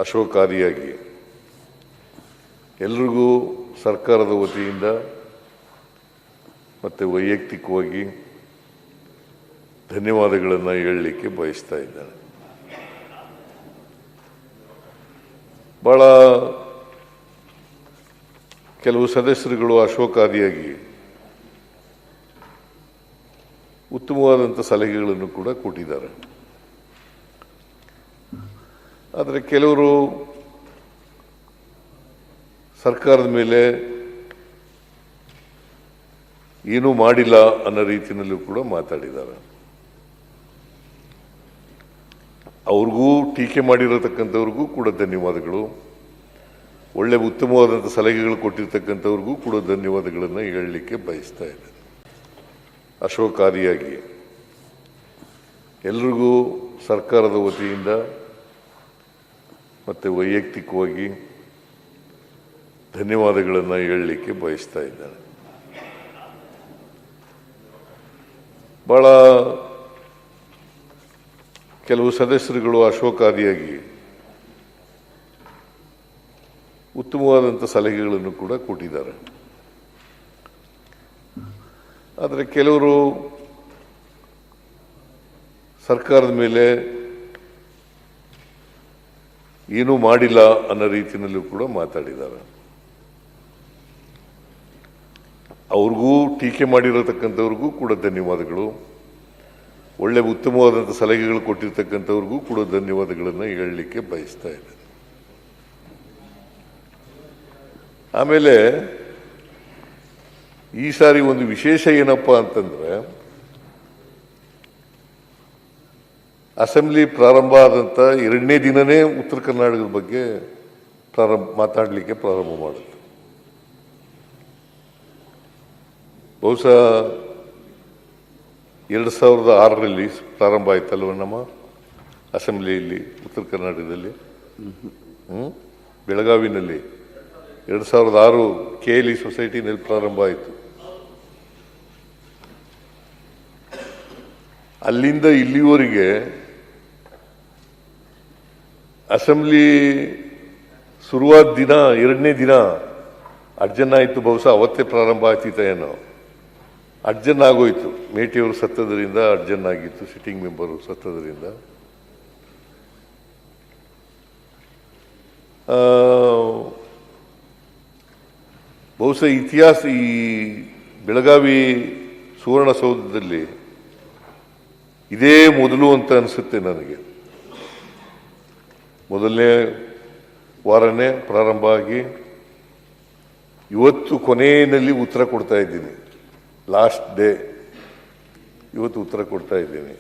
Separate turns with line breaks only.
ಅಶೋಕಾರಿಯಾಗಿ ಎಲ್ರಿಗೂ ಸರ್ಕಾರದ ವತಿಯಿಂದ ಮತ್ತು ವೈಯಕ್ತಿಕವಾಗಿ ಧನ್ಯವಾದಗಳನ್ನು ಹೇಳಲಿಕ್ಕೆ ಬಯಸ್ತಾ ಇದ್ದೇನೆ. ಭಾಳ ಕೆಲವು ಸದಸ್ಯರುಗಳು ಅಶೋಕಾರಿಯಾಗಿ ಉತ್ತಮವಾದಂಥ ಸಲಹೆಗಳನ್ನು ಕೂಡ ಕೊಟ್ಟಿದ್ದಾರೆ. ಆದರೆ ಕೆಲವರು ಸರ್ಕಾರದ ಮೇಲೆ ಏನೂ ಮಾಡಿಲ್ಲ ಅನ್ನೋ ರೀತಿಯಲ್ಲೂ ಕೂಡ ಮಾತಾಡಿದ್ದಾರೆ. ಅವ್ರಿಗೂ ಟೀಕೆ ಮಾಡಿರತಕ್ಕಂಥವ್ರಿಗೂ ಕೂಡ ಧನ್ಯವಾದಗಳು. ಒಳ್ಳೆ ಉತ್ತಮವಾದಂಥ ಸಲಹೆಗಳು ಕೊಟ್ಟಿರ್ತಕ್ಕಂಥವ್ರಿಗೂ ಕೂಡ ಧನ್ಯವಾದಗಳನ್ನು ಹೇಳಲಿಕ್ಕೆ ಬಯಸ್ತಾ ಇದ್ದೇನೆ. ಅಶೋಕಾರಿಯಾಗಿ ಎಲ್ರಿಗೂ ಸರ್ಕಾರದ ವತಿಯಿಂದ ಮತ್ತು ವೈಯಕ್ತಿಕವಾಗಿ ಧನ್ಯವಾದಗಳನ್ನು ಹೇಳಲಿಕ್ಕೆ ಬಯಸ್ತಾ ಇದ್ದೇನೆ. ಭಾಳ ಕೆಲವು ಸದಸ್ಯರುಗಳು ಅಶೋಕಾರಿಯಾಗಿ ಉತ್ತಮವಾದಂಥ ಸಲಹೆಗಳನ್ನು ಕೂಡ ಕೊಟ್ಟಿದ್ದಾರೆ. ಆದರೆ ಕೆಲವರು ಸರ್ಕಾರದ ಮೇಲೆ ಏನೂ ಮಾಡಿಲ್ಲ ಅನ್ನೋ ರೀತಿಯಲ್ಲೂ ಕೂಡ ಮಾತಾಡಿದ್ದಾರೆ. ಅವ್ರಿಗೂ ಟೀಕೆ ಮಾಡಿರತಕ್ಕಂಥವ್ರಿಗೂ ಕೂಡ ಧನ್ಯವಾದಗಳು. ಒಳ್ಳೆ ಉತ್ತಮವಾದಂಥ ಸಲಹೆಗಳು ಕೊಟ್ಟಿರ್ತಕ್ಕಂಥವ್ರಿಗೂ ಕೂಡ ಧನ್ಯವಾದಗಳನ್ನು ಹೇಳಲಿಕ್ಕೆ ಬಯಸ್ತಾ ಇದ್ದೇನೆ. ಆಮೇಲೆ ಈ ಸಾರಿ ಒಂದು ವಿಶೇಷ ಏನಪ್ಪ ಅಂತಂದ್ರೆ, ಅಸೆಂಬ್ಲಿ ಪ್ರಾರಂಭ ಆದಂಥ 2ನೇ ದಿನನೇ ಉತ್ತರ ಕರ್ನಾಟಕದ ಬಗ್ಗೆ ಮಾತಾಡಲಿಕ್ಕೆ ಪ್ರಾರಂಭ ಮಾಡುತ್ತೆ. ಬಹುಶಃ 2006ರಲ್ಲಿ ಪ್ರಾರಂಭ ಆಯ್ತಲ್ವ ನಮ್ಮ ಅಸೆಂಬ್ಲಿಯಲ್ಲಿ ಉತ್ತರ ಕರ್ನಾಟಕದಲ್ಲಿ. ಬೆಳಗಾವಿನಲ್ಲಿ 2006 KLE ಸೊಸೈಟಿನಲ್ಲಿ ಪ್ರಾರಂಭ ಆಯಿತು. ಅಲ್ಲಿಂದ ಇಲ್ಲಿವರೆಗೆ ಅಸೆಂಬ್ಲಿ ಶುರುವಾದ ದಿನ 2ನೇ ದಿನ ಅಡ್ಜನ್ ಆಯಿತು. ಬಹುಶಃ ಅವತ್ತೇ ಪ್ರಾರಂಭ ಆಗ್ತಿತ್ತ ಏನೋ, ಅಡ್ಜನ್ ಆಗೋಯ್ತು. ಮೇಟಿಯವರು ಸತ್ತದ್ರಿಂದ ಅಡ್ಜನ್ ಆಗಿತ್ತು, ಸಿಟ್ಟಿಂಗ್ ಮೆಂಬರು ಸತ್ತದ್ರಿಂದ. ಬಹುಶಃ ಇತಿಹಾಸ ಈ ಬೆಳಗಾವಿ ಸುವರ್ಣಸೌಧದಲ್ಲಿ ಇದೇ ಮೊದಲು ಅಂತ ಅನಿಸುತ್ತೆ ನನಗೆ. ಮೊದಲನೇ ವಾರನೇ ಪ್ರಾರಂಭ ಆಗಿ ಇವತ್ತು ಕೊನೆಯಲ್ಲಿ ಉತ್ತರ ಕೊಡ್ತಾ ಇದ್ದೀನಿ. ಲಾಸ್ಟ್ ಡೇ ಇವತ್ತು ಉತ್ತರ ಕೊಡ್ತಾ ಇದ್ದೀನಿ.